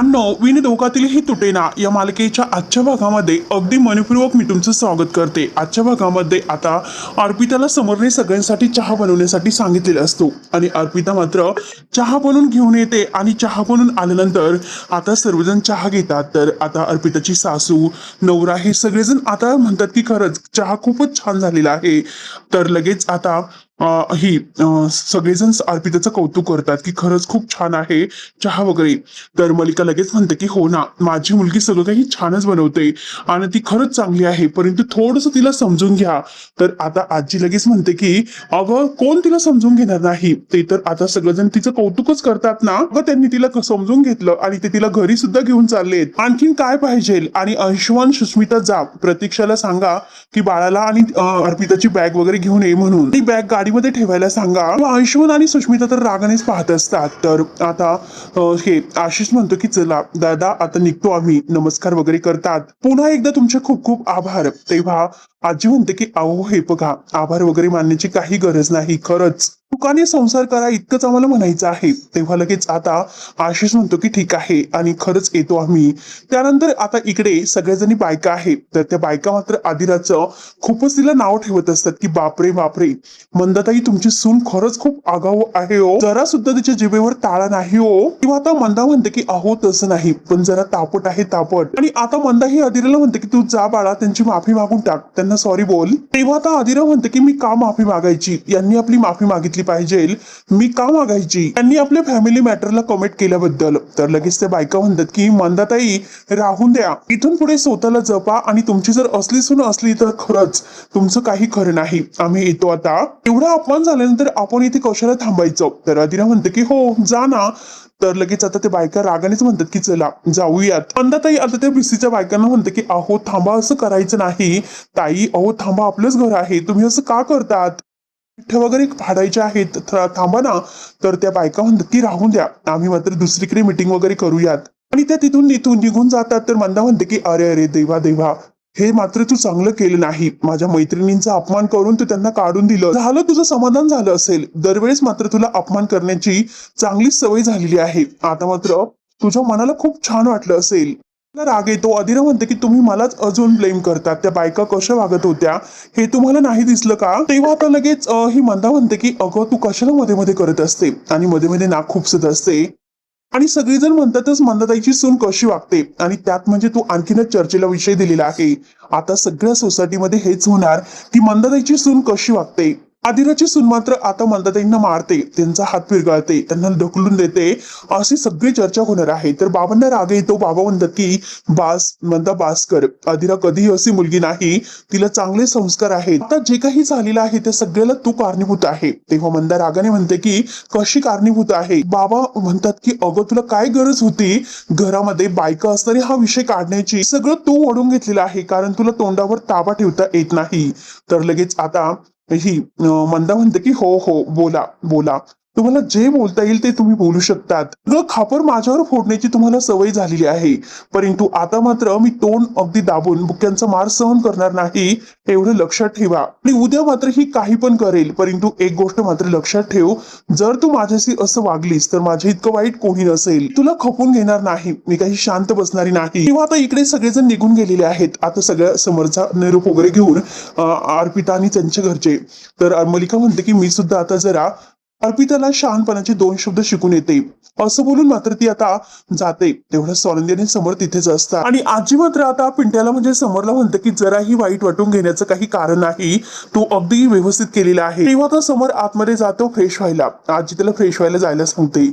विनोदोगातीलही तुटेना या मालिकेच्या आजच्या भागामध्ये अगदी मनपूर्वक मी तुमचं स्वागत करते। आजच्या भागामध्ये आता अर्पिताला समरने सगळ्यांसाठी चहा बनवण्यासाठी सांगितलेला असतो आणि अर्पिता मात्र चहा बनवून घेऊन येते आणि चहा बनवून आल्यानंतर आता सर्वजण चहा घेतात। तर आता अर्पिताची सासू नवरा हे सगळेजण आता म्हणतात की खरंच चहा खूपच छान झालेला आहे। तर लगेच आता सगळेजण अर्पिताचं कौतुक करतात की खरंच खूप छान आहे चहा वगैरे। तर मलिका लगेच म्हणते की हो ना, माझी मुलगी सगळं काही छानच बनवते आणि ती खरंच चांगली आहे, परंतु थोडंसं तिला समजून घ्या। तर आता आजी लगेच म्हणते की अगं कोण तिला समजून घेणार नाही, ते तर आता सगळेजण तिचं कौतुकच करतात ना। अगं त्यांनी तिला समजून घेतलं आणि ते तिला घरी सुद्धा घेऊन चाललेत, आणखीन काय पाहिजे। आणि अंशुमान सुष्मिता जा प्रतीक्षाला सांगा की बाळाला आणि अर्पिताची बॅग वगैरे घेऊन ये म्हणून, ती बॅग गाडीमध्ये ठेवायला सांगा। अंशुमान आणि सुष्मिता तर रागानेच पाहत असतात। तर आता हे आशिष म्हणतो की चला दादा आता निघतो आम्ही, नमस्कार वगैरे करतात। पुन्हा एकदा तुमचे खूप खूप आभार। तेव्हा आजी म्हणते की अहो हे बघा, आभार वगैरे मानण्याची काही गरज नाही, खरंच सुखाने संसार करा इतकंच आम्हाला म्हणायचं आहे। तेव्हा लगेच आता आशिष म्हणतो की ठीक आहे आणि खरंच येतो आम्ही। त्यानंतर आता इकडे सगळेजणी बायका आहेत, तर त्या बायका मात्र आदिराचं खूपच तिला नाव ठेवत असतात की बापरे बापरे, मंदाताई तुमची सून खरंच खूप आगाऊ आहे हो, जरा सुद्धा तिच्या जिभेवर ताळा नाही हो। किंवा आता मंदा म्हणते की अहो तसं नाही, पण जरा तापट आहे तापट। आणि आता मंदा ही आदिराला म्हणते की तू जा बाळा, त्यांची माफी मागून टाक, त्यांना सॉरी बोल। तेव्हा आता आदिरा म्हणते की मी का माफी मागायची, यांनी आपली माफी मागितली पाहिजे, मी का मागायची, त्यांनी आपल्या फॅमिली मॅटरला कमेंट केल्याबद्दल। तर लगेच त्या बायका म्हणतात की मंदाताई राहून द्या, इथून पुढे स्वतःला जपा आणि तुमची जर असली सून असली तर खरंच तुमचं काही खरं नाही, आम्ही येतो आता। एवढा अपमान झाल्यानंतर आपण इथे कशाला थांबायचं। तर आदिरा म्हणते की हो जा ना। तर लगेच आता ते बायका रागानेच म्हणतात की चला जाऊयात। मंदाताई आता त्या बीसीच्या बायकांना म्हणते की अहो थांबा, असं करायचं नाही ताई, अहो थांबा, आपलंच घर आहे, तुम्ही असं का करतात, पिठं वगैरे फाडायचे आहेत, थांबा ना। तर त्या बायका म्हणतात की राहून द्या, आम्ही मात्र दुसरीकडे मीटिंग वगैरे करूयात। आणि त्या तिथून निघून जातात। तर मंदा म्हणते की अरे अरे देवा देवा, हे मात्र तू चांगलं केलं नाही, माझ्या मैत्रिणींचा अपमान करून तू त्यांना काढून दिलं, झालं तुझं समाधान झालं असेल। दरवेळेस मात्र तुला अपमान करण्याची चांगली सवय झालेली आहे, आता मात्र तुझ्या मनाला खूप छान वाटलं असेल। राग येतो। अदिरा म्हणते की तुम्ही मलाच अजून ब्लेम करतात, त्या बायका कशा वागत होत्या हे तुम्हाला नाही दिसलं का। तेव्हा आता लगेच ही मंदा म्हणते की अगं तू कशाला मध्ये मध्ये करत असते आणि मध्ये मध्ये नाक खुपसत असते। आणि सगळेजण म्हणतातच मंदाताईची सून कशी वागते, आणि त्यात म्हणजे तू आणखीनच चर्चेला विषय दिलेला आहे। आता सगळ्या सोसायटीमध्ये हेच होणार की मंदाताईची सून कशी वागते। आदिराची सून मात्र आता मंदाताईंना मारते, त्यांचा हात पिरगाळते, त्यांना ढकलून देते, अशी सगळी चर्चा होणार आहे। तर बाबांना राग येतो, बाबा म्हणतात की बास मंदा, बास कर, आदिरा कधीही अशी मुलगी नाही, तिला चांगले संस्कार आहेत, आता जे काही झालेलं आहे त्या सगळ्याला तू कारणीभूत आहे। तेव्हा मंदा रागाने म्हणते की कशी कारणीभूत आहे। बाबा म्हणतात की अगं तुला काय गरज होती घरामध्ये बायका असताना हा विषय काढण्याची, सगळं तू ओढून घेतलेलं आहे, कारण तुला तोंडावर ताबा ठेवता येत नाही। तर लगेच आता ही मंदा म्हणते की हो हो बोला बोला, तुम्हाला जे बोलता येईल ते तुम्ही बोलू शकतात, खापर माझ्यावर फोडण्याची तुम्हाला सवय झालेली आहे, परंतु आता मात्र मी तोंड अगदी दाबून बुक्यांचा मार सहन करणार नाही, एवढं लक्षात ठेवा। आणि उद्या मात्र ही काही पण करेल, परंतु एक गोष्ट मात्र लक्षात ठेव, जर तू माझ्याशी असं वागलीस तर माझ्या इतकं वाईट कोणी नसेल, तुला खपून घेणार नाही, मी काही शांत बसणारी नाही। किंवा आता इकडे सगळेजण निघून गेलेले आहेत, आता सगळ्या समोरचा निरोप वगैरे घेऊन अर्पिता आणि त्यांच्या घरचे। तर मलिका म्हणते की मी सुद्धा आता जरा अर्पिताला शहाणपणाचे 2 शब्द शिकून येते, असं बोलून मात्र ती आता जाते। तेवढं सोनंदी आणि समोर तिथेच असतात आणि आजी मात्र आता पिंट्याला म्हणजे समोरला म्हणते की जराही वाईट वाटून घेण्याचं काही कारण नाही, तू अगदी व्यवस्थित केलेला आहे। तेव्हा तर समोर आतमध्ये जातो फ्रेश व्हायला, आजी त्याला फ्रेश व्हायला जायला सांगते।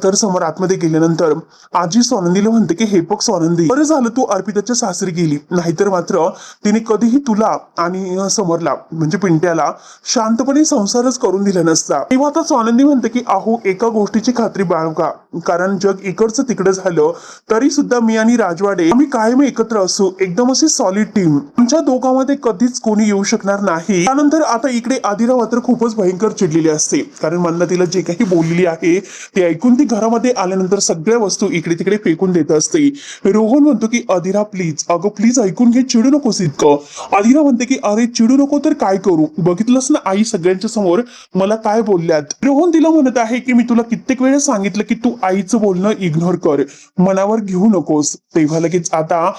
तर समोर आतमध्ये गेल्यानंतर आजी सोनंदीला म्हणते की हे बघ सोनंदी, बरं झालं तू अर्पिताच्या सासरी गेली, नाहीतर मात्र तिने कधीही तुला आणि समोरला म्हणजे पिंट्याला शांतपणे संसारच करून दिला नसता। तेव्हा आता सोनंदी म्हणते की अहो एका गोष्टीची खात्री बाळगा, कारण जग इकडचं तिकडं झालं तरी सुद्धा मी आणि राजवाडे आम्ही कायम एकत्र असू, एकदम अशी सॉलिड टीम, आमच्या दोघांमध्ये कधीच कोणी येऊ शकणार नाही। त्यानंतर आता इकडे आदिरा मात्र खूपच भयंकर चिडलेली असते, कारण मंदा तिला जे काही बोललेली आहे ते ऐकून ती घरामध्ये आल्यानंतर सगळ्या वस्तू इकडे तिकडे फेकून देत असते। रोहन म्हणतो की आदिरा प्लीज, अगं प्लीज ऐकून घे, चिडू नकोस इतकं। आदिरा म्हणते की अरे चिडू नको तर काय करू, बघितलंस ना आई सगळ्यांच्या समोर मला काय बोलल्यात, रोहन तिला म्हणत आहे की मी तुला कित्येक वेळा सांगितलं की तू आईचं बोलणं इग्नोर कर, मनावर घेऊ नकोस. तेव्हा लगेच आता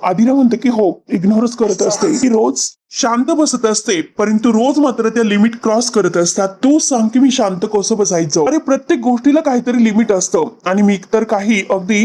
आदिरा म्हणते की हो, इग्नोरच करत असते. की रोज शांत बसत असते, परंतु रोज मात्र त्या लिमिट क्रॉस करत असतात. तू सांग की मी शांत कसं बसायचं? अरे प्रत्येक गोष्टीला काहीतरी लिमिट असतं आणि मी तर काही अगदी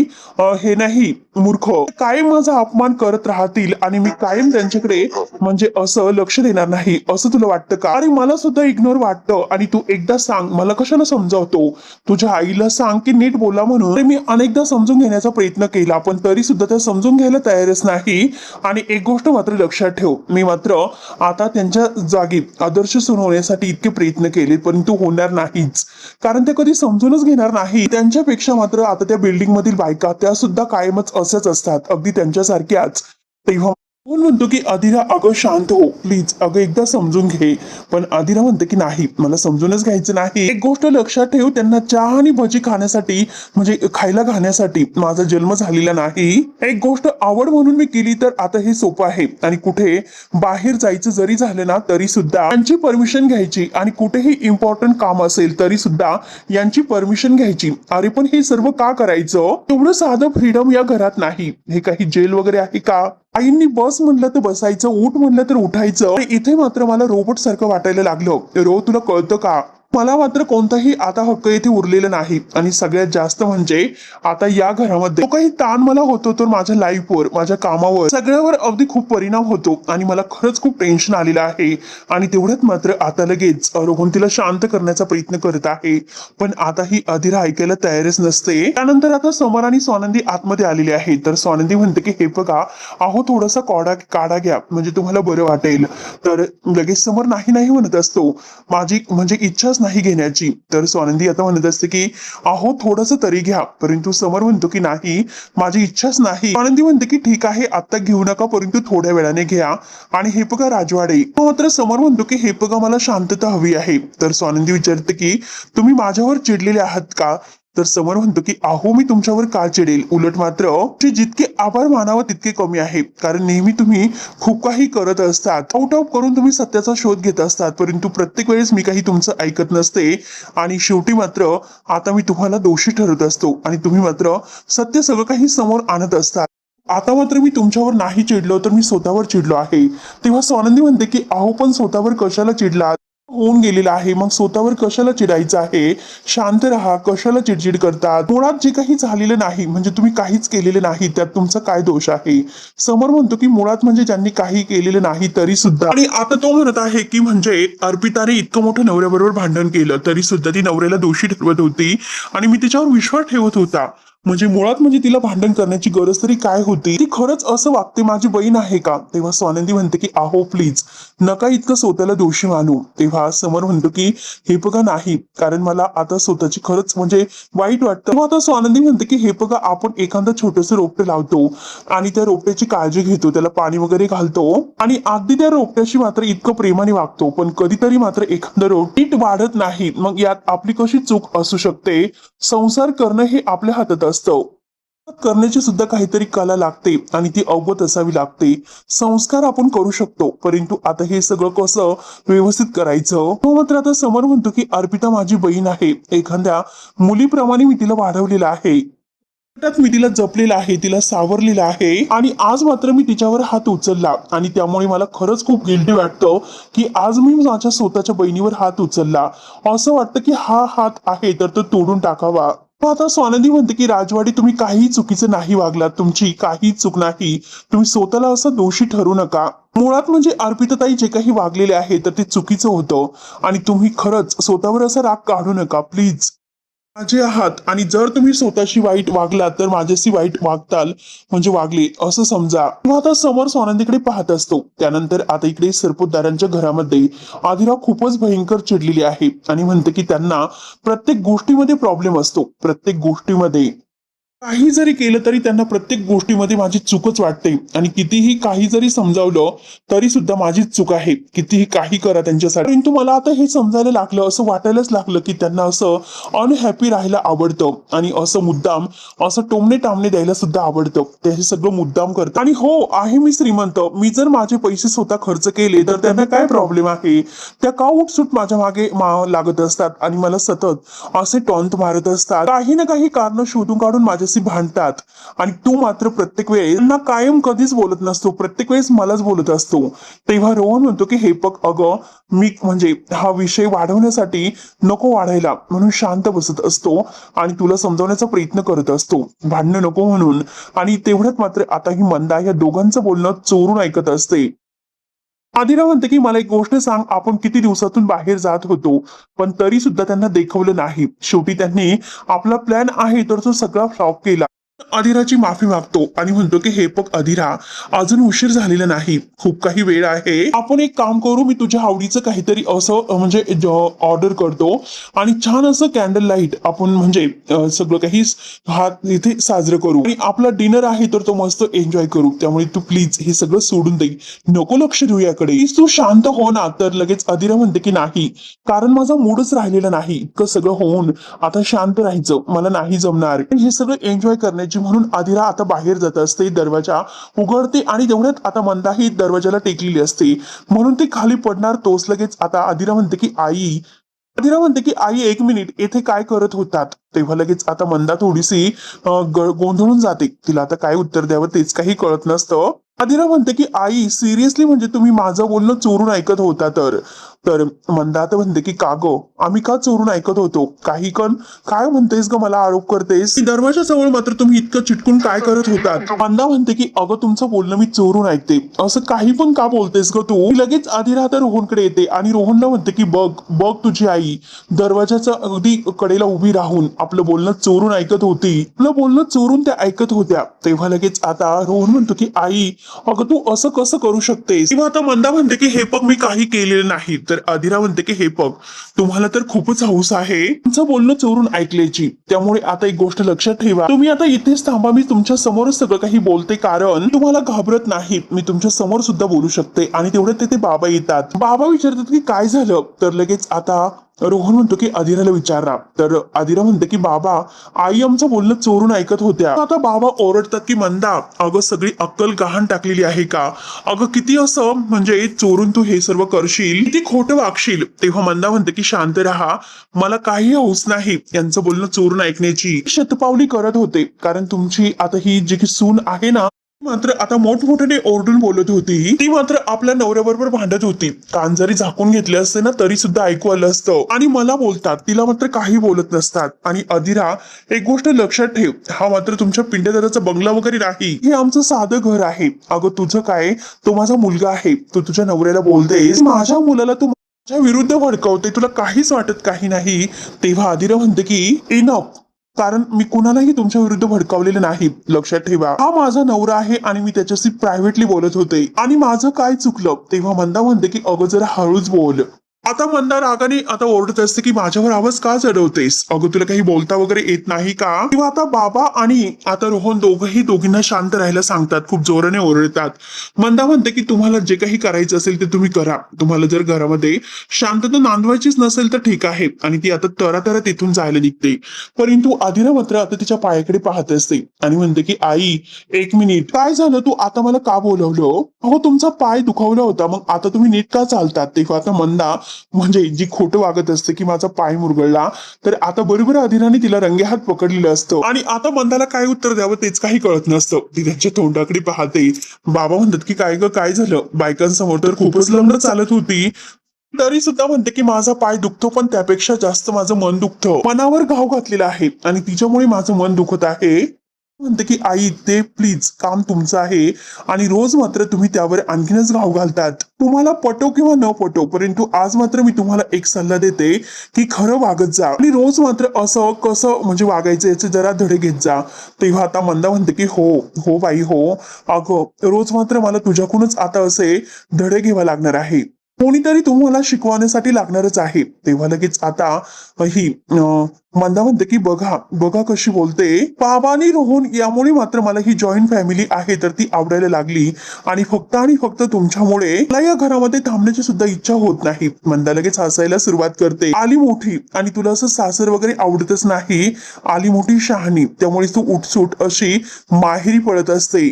हे नाही मूर्ख, कायम माझा अपमान करत राहतील आणि मी कायम त्यांच्याकडे म्हणजे असं लक्ष देणार नाही असं तुला वाटतं का? अरे मला सुद्धा इग्नोर वाटतं आणि तू एकदा सांग, मला कशाला समजावतो? तुझ्या आईला सांग की नीट बोला म्हणून. अरे मी अनेकदा समजून घेण्याचा प्रयत्न केला, पण तरी सुद्धा त्या समजून घ्यायला तयारच नाही. आणि एक गोष्ट मात्र लक्षात ठेव, मी मात्र आता त्यांच्या जागी आदर्श सुरू होण्यासाठी इतके प्रयत्न केले, परंतु होणार नाहीच. कारण ते कधी समजूनच घेणार नाही. त्यांच्यापेक्षा मात्र आता त्या बिल्डिंग मधील बायका त्या सुद्धा कायमच अशाच असतात, अगदी त्यांच्यासारख्याच. तेव्हा कोण म्हणतो की आदिरा अगं शांत हो प्लीज, अगं एकदा समजून घे. पण आदिरा म्हणते की नाही, मला समजूनच घ्यायचं नाही. एक गोष्ट लक्षात ठेव, त्यांना चहा आणि भजी खाण्यासाठी म्हणजे खायला घालण्यासाठी माझा जन्म झालेला नाही. एक गोष्ट आवड म्हणून मी केली तर आता हे सोपं आहे. आणि कुठे बाहेर जायचं जरी झालं ना तरी सुद्धा यांची परमिशन घ्यायची, आणि कुठेही इम्पॉर्टंट काम असेल तरी सुद्धा यांची परमिशन घ्यायची. अरे पण हे सर्व का करायचं? एवढं साधं फ्रीडम या घरात नाही. हे काही जेल वगैरे आहे का? आईंनी बस म्हणलं तर बसायचं, उठ म्हणलं तर उठायचं. इथे मात्र मला रोबोट सारखं वाटायला लागलं. तुला कळतं का? मला मात्र कोणताही आता हक्क येथे उरलेला नाही. आणि सगळ्यात जास्त म्हणजे आता या घरामध्ये तो काही ताण मला होतो तर माझ्या लाईफवर, माझ्या कामावर, सगळ्यावर अगदी खूप परिणाम होतो आणि मला खरंच खूप टेन्शन आलेलं आहे. आणि तेवढ्यात मात्र आता लगेच रोहन तिला शांत करण्याचा प्रयत्न करत आहे, पण आता ही अधीरा ऐकायला तयारच नसते. त्यानंतर आता समर आणि स्वानंदी आतमध्ये आलेली आहे. तर स्वानंदी म्हणते की हे बघा, अहो थोडासा काढा घ्या म्हणजे तुम्हाला बरं वाटेल. तर लगेच समर नाही नाही म्हणत असतो, माझी म्हणजे इच्छाच नाही घेण्याची. तर स्वानंदी आता म्हणत असते की अहो थोडस तरी घ्या, परंतु समर म्हणतो की नाही, माझी इच्छाच नाही. स्वानंदी म्हणते की ठीक आहे, आता घेऊ नका, परंतु थोड्या वेळाने घ्या. आणि हे बघा राजवाडे, मात्र समर म्हणतो की हे बघा मला शांतता हवी आहे. तर स्वानंदी विचारते की तुम्ही माझ्यावर चिडलेले आहात का? तर समर म्हणतो की अहो मी तुमच्यावर का चिडेल, उलट मात्र जितके आभार मानावं तितके कमी आहे. कारण नेहमी तुम्ही खूप काही करत असतात, आउट ऑफ करून तुम्ही सत्याचा शोध घेत असतात, परंतु प्रत्येक वेळेस मी काही तुमचं ऐकत नसते. आणि शेवटी मात्र आता मी तुम्हाला दोषी ठरत असतो आणि तुम्ही मात्र सत्य सगळं काही समोर आणत असतात. आता मात्र मी तुमच्यावर नाही चिडलो तर मी स्वतःवर चिडलो आहे. तेव्हा स्वानंदी म्हणते की अहो पण स्वतःवर कशाला चिडला, होऊन गेलेला आहे, मग स्वतःवर कशाला चिडायचं आहे? शांत राहा, कशाला चिडचिड करतात? मुळात जे काही झालेलं नाही म्हणजे तुम्ही काहीच केलेलं नाही, त्यात तुमचा काय दोष आहे? समर म्हणतो की मुळात म्हणजे ज्यांनी काही केलेलं नाही तरी सुद्धा. आणि आता तो म्हणत आहे की म्हणजे अर्पिताने इतकं मोठं नवऱ्याबरोबर भांडण केलं तरी सुद्धा ती नवऱ्याला दोषी ठरवत होती आणि मी तिच्यावर विश्वास ठेवत होता. म्हणजे मुळात म्हणजे तिला भांडण करण्याची गरज तरी काय होती? ती खरंच असं वागते, माझी बहीण आहे का? तेव्हा स्वानंदी म्हणते की अहो प्लीज नका इतकं स्वतःला दोषी मानू. तेव्हा समर म्हणतो की हे बघा नाही, कारण मला आता स्वतःची खरंच म्हणजे वाईट वाटतं. तेव्हा आता स्वानंदी म्हणते की हे बघा, आपण एखादं छोटंसं रोपटे लावतो आणि त्या रोपट्याची काळजी घेतो, त्याला पाणी वगैरे घालतो आणि अगदी त्या रोपट्याशी मात्र इतकं प्रेमाने वागतो, पण कधीतरी मात्र एखादं रोप नीट वाढत नाही. मग यात आपली कशी चूक असू शकते? संसार करणं हे आपल्या हातात असतं, करण्याची सुद्धा काहीतरी कला लागते आणि ती अवगत असावी लागते. संस्कार आपण करू शकतो, परंतु आता हे सगळं कसं व्यवस्थित करायचं? तो मात्र आता समर म्हणतो की अर्पिता माझी बहीण आहे, एखाद्या मुलीप्रमाणे मी तिला वाढवलेलं आहे, त्यात मी तिला जपलेलं आहे, तिला सावरलेलं आहे. आणि आज मात्र मी तिच्यावर हात उचलला आणि त्यामुळे मला खरंच खूप गिल्टी वाटतं की आज मी माझ्या स्वतःच्या बहिणीवर हात उचलला. असं वाटतं की हा हात आहे तर तो तोडून टाकावा. मग आता स्वानंदी म्हणते की राजवाडी, तुम्ही काही चुकीचं नाही वागलात, तुमची काही चूक नाही, तुम्ही स्वतःला असं दोषी ठरू नका. मुळात म्हणजे अर्पिताताई जे काही वागलेले आहे तर ते चुकीचं होतं आणि तुम्ही खरंच स्वतःवर असा राग काढू नका प्लीज. माझे आहात आणि जर तुम्ही स्वतःशी वाईट वागलात तर माझ्याशी वाईट वागताल, म्हणजे वागले असं समजा. तेव्हा आता समोर स्वानंदीकडे पाहत असतो. त्यानंतर आता इकडे सरपोतदारांच्या घरामध्ये आदिरा खूपच भयंकर चिडलेली आहे आणि म्हणते की त्यांना प्रत्येक गोष्टीमध्ये प्रॉब्लेम असतो, प्रत्येक गोष्टीमध्ये काही जरी केलं तरी त्यांना प्रत्येक गोष्टीमध्ये माझी चूकच वाटते आणि कितीही काही जरी समजावलं तरी सुद्धा माझीच चूक आहे. कितीही काही करा त्यांच्यासाठी, परंतु मला आता हे समजायला लागलं, असं वाटायलाच लागलं की त्यांना असं अनहॅपी राहायला आवडतं आणि असं मुद्दाम असं टोमणे टामणे द्यायला सुद्धा आवडतं. ते हे सगळं मुद्दाम करतं. आणि हो, आहे मी श्रीमंत, मी जर माझे पैसे स्वतः खर्च केले तर त्यांना काय प्रॉब्लेम आहे? त्या का उठसूट माझ्या मागे लागत असतात आणि मला सतत असे टॉन्ट मारत असतात, काही ना काही कारण शोधून काढून माझ्याशी भांडतात. आणि तू मात्र प्रत्येक वेळेस त्यांना कायम कधीच बोलत नसतो, प्रत्येक वेळेस मलाच बोलत असतो. तेव्हा रोहन म्हणतो की हे बघ अगं, मी म्हणजे हा विषय वाढवण्यासाठी नको वाढायला म्हणून शांत बसत असतो आणि तुला समजावण्याचा प्रयत्न करत असतो, भांडणं नको म्हणून. आणि तेवढ्यात मात्र आता ही मंदा या दोघांचं बोलणं चोरून ऐकत असते. आदिरा म्हणते की मला एक गोष्ट सांग, आपण किती दिवसातून बाहेर जात होतो पण तरी सुद्धा त्यांना देखवलं नाही. शेवटी त्यांनी आपला प्लॅन आहे तर तो सगळा फ्लॉप केला. अधिराची माफी मागतो आणि म्हणतो की हे बघ अधिरा, अजून उशीर झालेला नाही, खूप काही वेळ आहे. आपण एक काम करू, मी तुझ्या आवडीचं काहीतरी असं म्हणजे ऑर्डर करतो आणि छान असं कॅन्डल लाईट आपण म्हणजे सगळं काही हात इथे साजरं करू आणि आपला डिनर आहे तर तो मस्त एन्जॉय करू. त्यामुळे तू प्लीज हे सगळं सोडून दे, नको लक्ष देऊ याकडे, तू शांत हो ना. तर लगेच अधिरा म्हणते की नाही, कारण माझा मूडच राहिलेला नाही, इतकं सगळं होऊन आता शांत राहायचं मला नाही जमणार. हे सगळं एन्जॉय करण्याची म्हणून अधिरा आता बाहेर जात असते, दरवाजा उघडते आणि तेवढ्यात आता मंदा ही दरवाजाला टेकलेली असते म्हणून ती खाली पडणार. तोच लगेच आता अधिरा म्हणते की आई, अधिरा म्हणते की आई एक मिनिट, येथे काय करत होतात? तेव्हा लगेच आता मंदा थोडीशी गोंधळून जाते, तिला आता काय उत्तर द्यावं तेच काही कळत नसतं. अधिरा म्हणते की आई सिरियसली, म्हणजे तुम्ही माझं बोलणं चोरून ऐकत होता तर? तर मंदा आता म्हणते की का गो, आम्ही का चोरून ऐकत होतो? काही पण काय म्हणतेस ग, मला आरोप करतेस? दरवाजा जवळ मात्र तुम्ही इतकं चिटकून काय करत होतात? मंदा म्हणते की अगं तुमचं बोलणं मी चोरून ऐकते, असं काही पण का बोलतेस ग तू? लगेच अधिरा आता रोहनकडे येते आणि रोहनला म्हणते की बघ बघ, तुझी आई दरवाजाच्या अगदी कडेला उभी राहून आपलं बोलणं चोरून ऐकत होती, आपलं बोलणं चोरून त्या ऐकत होत्या. तेव्हा लगेच आता रोहन म्हणतो की आई, अगं तू असं कसं करू शकतेस? किंवा आता मंदा म्हणते की हे बघ मी काही केलेलं नाही. तर अधिरा म्हणते की हे बघ, तुम्हाला तर खूपच हौस आहे तुमचं बोलणं चोरून ऐकल्याची, त्यामुळे आता एक गोष्ट लक्षात ठेवा, तुम्ही आता इथेच थांबा, मी तुमच्या समोरच सगळं काही बोलते, कारण तुम्हाला घाबरत नाही, मी तुमच्या समोर सुद्धा बोलू शकते. आणि तेवढ्यात तिथे बाबा येतात. बाबा विचारतात की काय झालं? तर लगेच आता रोहन म्हणतो की अधिराला विचारणार. तर अधिरा म्हणते की बाबा, आई आमचं बोलणं चोरून ऐकत होत्या. आता बाबा ओरडतात की मंदा, अगं सगळी अक्कल गहाण टाकलेली आहे का? अगं किती असं म्हणजे चोरून तू हे सर्व करशील, किती खोटं वागशील? तेव्हा मंदा म्हणते की शांत राहा, मला काही हौस नाही यांचं बोलणं चोरून ऐकण्याची. शतपावली करत होते, कारण तुमची आता ही जी की सून आहे ना, मात्र आता मोठमोठ्याने ओरडून बोलत होती. ती मात्र आपल्या नवऱ्याबरोबर भांडत होती. कान जरी झाकून घेतले असते ना तरी सुद्धा ऐकू आलं असतं. आणि मला बोलतात, तिला मात्र काही बोलत नसतात. आणि अधिरा, एक गोष्ट लक्षात ठेव, हा मात्र तुमच्या पिंडदाराचा बंगला वगैरे नाही, हे आमचं साधं घर आहे. अगं तुझं काय, तो माझा मुलगा आहे, तू तुझ्या नवऱ्याला बोलतेस, माझ्या मुलाला तू माझ्या विरुद्ध भडकवते, तुला काहीच वाटत काही नाही. तेव्हा अधिरा म्हणते की इनफ, कारण मी कुणालाही तुमच्या विरुद्ध भडकावलेलं नाही. लक्षात ठेवा, हा माझा नवरा आहे आणि मी त्याच्याशी प्रायव्हेटली बोलत होते आणि माझं काय चुकलं? तेव्हा मंदा म्हणते की अगं जरा हळूच बोल. आता मंदा रागाने आता ओरडत असते की माझ्यावर आवाज का चढवतेस? अगं तुला काही बोलता वगैरे येत नाही का? किंवा आता बाबा आणि आता रोहन दोघंही शांत राहायला सांगतात, खूप जोराने ओरडतात. मंदा म्हणते की तुम्हाला जे काही करायचं असेल ते तुम्ही करा, तुम्हाला जर घरामध्ये शांतता नांदवायचीच नसेल तर ठीक आहे. आणि ती आता तरा तिथून जायला निघते. परंतु आदिरा मात्र आता तिच्या पायाकडे पाहत असते आणि म्हणते की आई एक मिनिट, काय झालं? तू आता मला का बोलवलं? अहो तुमचा पाय दुखावला होता, मग आता तुम्ही नीट का चालतात? तेव्हा आता मंदा म्हणजे जी खोटं वागत असते की माझा पाय मुरगळला, तर आता बरोबर अधिराने तिला रंगेहात पकडलेलं असतं आणि आता मंदाला काय उत्तर द्यावं तेच काही कळत नसतं. ती त्यांच्या तोंडाकडे पाहते. बाबा म्हणतात की काय ग, काय झालं? बायकांसमोर तर खूपच लग्न चालत होती, तरी सुद्धा म्हणते की माझा पाय दुखतो पण त्यापेक्षा जास्त माझं मन दुखतं, मनावर घाव घातलेला आहे आणि तिच्यामुळे माझं मन दुखत आहे. म्हणते की आई ते प्लीज काम तुमचं आहे आणि रोज मात्र तुम्ही त्यावर आणखीनच घाव घालतात. तुम्हाला पटो किंवा न पटो, परंतु आज मात्र मी तुम्हाला एक सल्ला देते की खरं वागत जा आणि रोज मात्र असं कसं म्हणजे वागायचं याचे जरा धडे घेत जा. तेव्हा आता मंदा म्हणते की हो हो बाई हो, अगं रोज मात्र मला तुझ्याकडूनच आता असे धडे घ्यावे लागणार आहे. कोणीतरी तुम्हाला शिकवण्यासाठी लागणारच आहे. तेव्हा लगेच आता ही मंदा म्हणते की बघा बघा कशी बोलते. बाबा आणि रोहन यामुळे मात्र मला ही जॉईंट फॅमिली आहे तर ती आवडायला लागली आणि फक्त तुमच्यामुळे मला या घरामध्ये थांबण्याची सुद्धा इच्छा होत नाही. मंदा लगेच हसायला सुरुवात करते. आली मोठी आणि तुला असं सासर वगैरे आवडतच नाही. आली मोठी शहाणी त्यामुळे तू उठसूट अशी माहेरी पळत असते.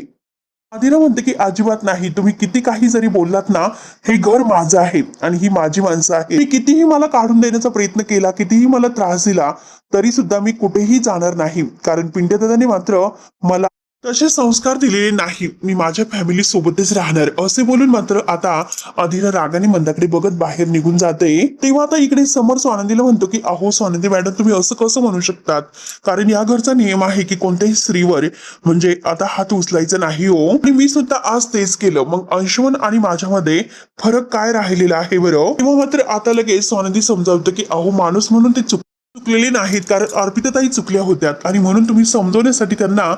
आदिरा म्हणते की अजिबात नाही. तुम्ही किती काही जरी बोललात ना, हे घर माझं आहे आणि ही माझी माणसं आहे. मी कितीही मला काढून देण्याचा प्रयत्न केला, कितीही मला त्रास दिला, तरी सुद्धा मी कुठेही जाणार नाही. कारण पिंट्यादादाने मात्र मला तसे संस्कार दिलेले नाही. मी माझ्या फॅमिली सोबतच राहणार असे बोलून मात्र आता अधीरा रागाने मंदाकडे बघत बाहेर निघून जाते. तेव्हा आता इकडे समोर स्वानंदीला म्हणतो की अहो स्वानंदी मॅडम तुम्ही असं कसं म्हणू शकतात. कारण या घरचा नियम आहे की कोणत्याही स्त्रीवर म्हणजे आता हात उचलायचा नाही हो. आणि मी सुद्धा आज तेच केलं. मग अंशुमन आणि माझ्यामध्ये फरक काय राहिलेला आहे बरं. तेव्हा मात्र आता लगेच स्वानंदी समजावतं की अहो माणूस म्हणून ते चुकलेले नाहीत. कारण अर्पिताताई चुकल्या होत्या आणि म्हणून तुम्ही समजवण्यासाठी त्यांना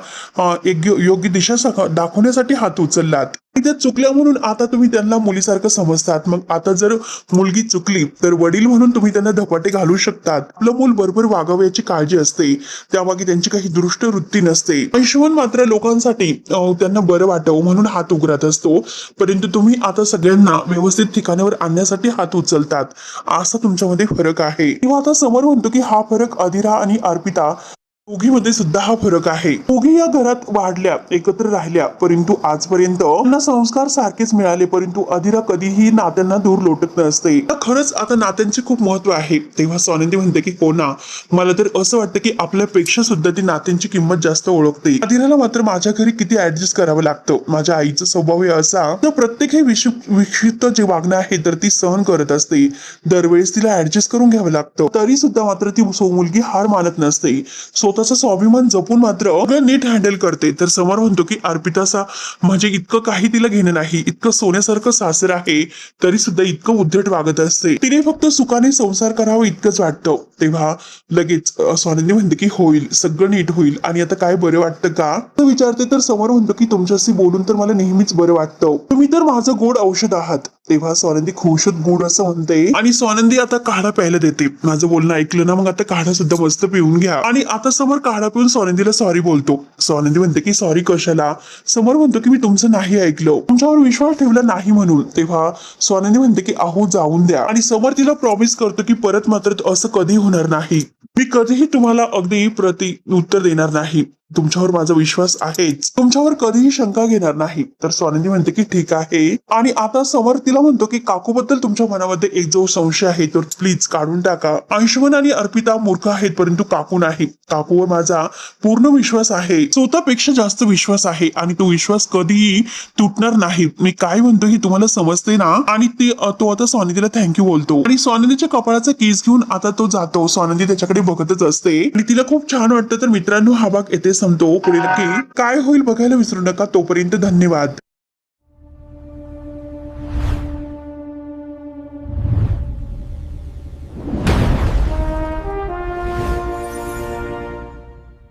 योग्य दिशा दाखवण्यासाठी हात उचललात. त्या चुकल्या म्हणून आता तुम्ही त्यांना मुलीसारखं समजतात. मग आता जर मुलगी चुकली तर वडील म्हणून तुम्ही त्यांना धपाटे घालू शकतात. आपलं मूल बरोबर वागावं याची काळजी असते. त्यामागे त्यांची काही दृष्ट वृत्ती नसते. अंशुमन मात्र लोकांसाठी त्यांना बरं वाटावं म्हणून हात उघडत असतो. परंतु तुम्ही आता सगळ्यांना व्यवस्थित ठिकाणावर आणण्यासाठी हात उचलतात. असा तुमच्यामध्ये फरक आहे. किंवा आता समोर म्हणतो की हा फरक अधीरा आणि अर्पिता दोघीमध्ये सुद्धा हा फरक आहे. दोघी या घरात वाढल्या एकत्र राहिल्या परंतु आजपर्यंत त्यांना संस्कार सारखेच मिळाले. परंतु अधीरा कधीही नात्यांना दूर लोटत नसते. खरंच आता नात्यांचे खूप महत्व आहे. तेव्हा स्वानंदी म्हणते की हो ना, मला तर असं वाटतं की आपल्यापेक्षा सुद्धा ती नात्यांची किंमत जास्त ओळखते. अधीराला मात्र माझ्या घरी किती ऍडजस्ट करावं लागतं. माझ्या आईचा स्वभाव आहे असा तर प्रत्येक हे विक्षिप्त जे वागणं आहे तर ती सहन करत असते. दरवेळेस तिला ऍडजस्ट करून घ्यावं लागतं. तरी सुद्धा मात्र ती मुलगी हार मानत नसते. स्वतःचा स्वाभिमान जपून मात्र नीट हँडल करते. तर समोर म्हणतो की अर्पिताचा म्हणजे इतकं काही तिला घेणं नाही. इतकं सोन्यासारखं सासर आहे तरी सुद्धा इतकं उद्धट वागत असते. तिने फक्त सुखाने संसार करावा इतकंच वाटतं. तेव्हा लगेच स्वानंदी म्हणते की होईल सगळं नीट होईल. आणि आता काय बरं वाटतं का विचारते तर समोर म्हणतो की तुमच्याशी बोलून तर मला नेहमीच बरं वाटतं. तुम्ही तर माझं गोड औषध आहात. तेव्हा स्वानंदी खुशत गोड असं म्हणते आणि स्वानंदी आता काढा प्यायला देते. माझं बोलणं ऐकलं ना, मग आता काढा सुद्धा मस्त पिऊन घ्या. आणि आता समोर काढा पिऊन स्वानंदीला सॉरी बोलतो. स्वानंदी म्हणते की सॉरी कशाला. समोर म्हणतो की मी तुमचं नाही ऐकलं, तुमच्यावर विश्वास ठेवला नाही म्हणून. तेव्हा स्वानंदी म्हणते की अहो जाऊन द्या. आणि समोर तिला प्रॉमिस करतो की परत मात्र असं कधी होणार नाही. मी कधीही तुम्हाला अगदी उत्तर देणार नाही. तुमच्यावर माझा विश्वास आहेच. तुमच्यावर कधीही शंका घेणार नाही. तर स्वानंदी म्हणते की ठीक आहे. आणि आता समोर तिला म्हणतो की काकूबद्दल तुमच्या मनामध्ये एक जो संशय आहे तो प्लीज काढून टाका. अंशुमन आणि अर्पिता मूर्ख आहेत परंतु काकू नाही. काकूवर माझा पूर्ण विश्वास आहे. स्वतःपेक्षा जास्त विश्वास आहे आणि तो विश्वास कधीही तुटणार नाही. मी काय म्हणतो हे तुम्हाला समजते ना. आणि तो आता स्वानंदीला थँक्यू बोलतो आणि स्वानंदीच्या कपाळाचा केस घेऊन आता तो जातो. स्वानंदी त्याच्याकडे बघतच असते आणि तिला खूप छान वाटतं. तर मित्रांनो हा भाग येथे संपतो. पुढे नक्की काय होईल बघायला विसरू नका. तोपर्यंत धन्यवाद.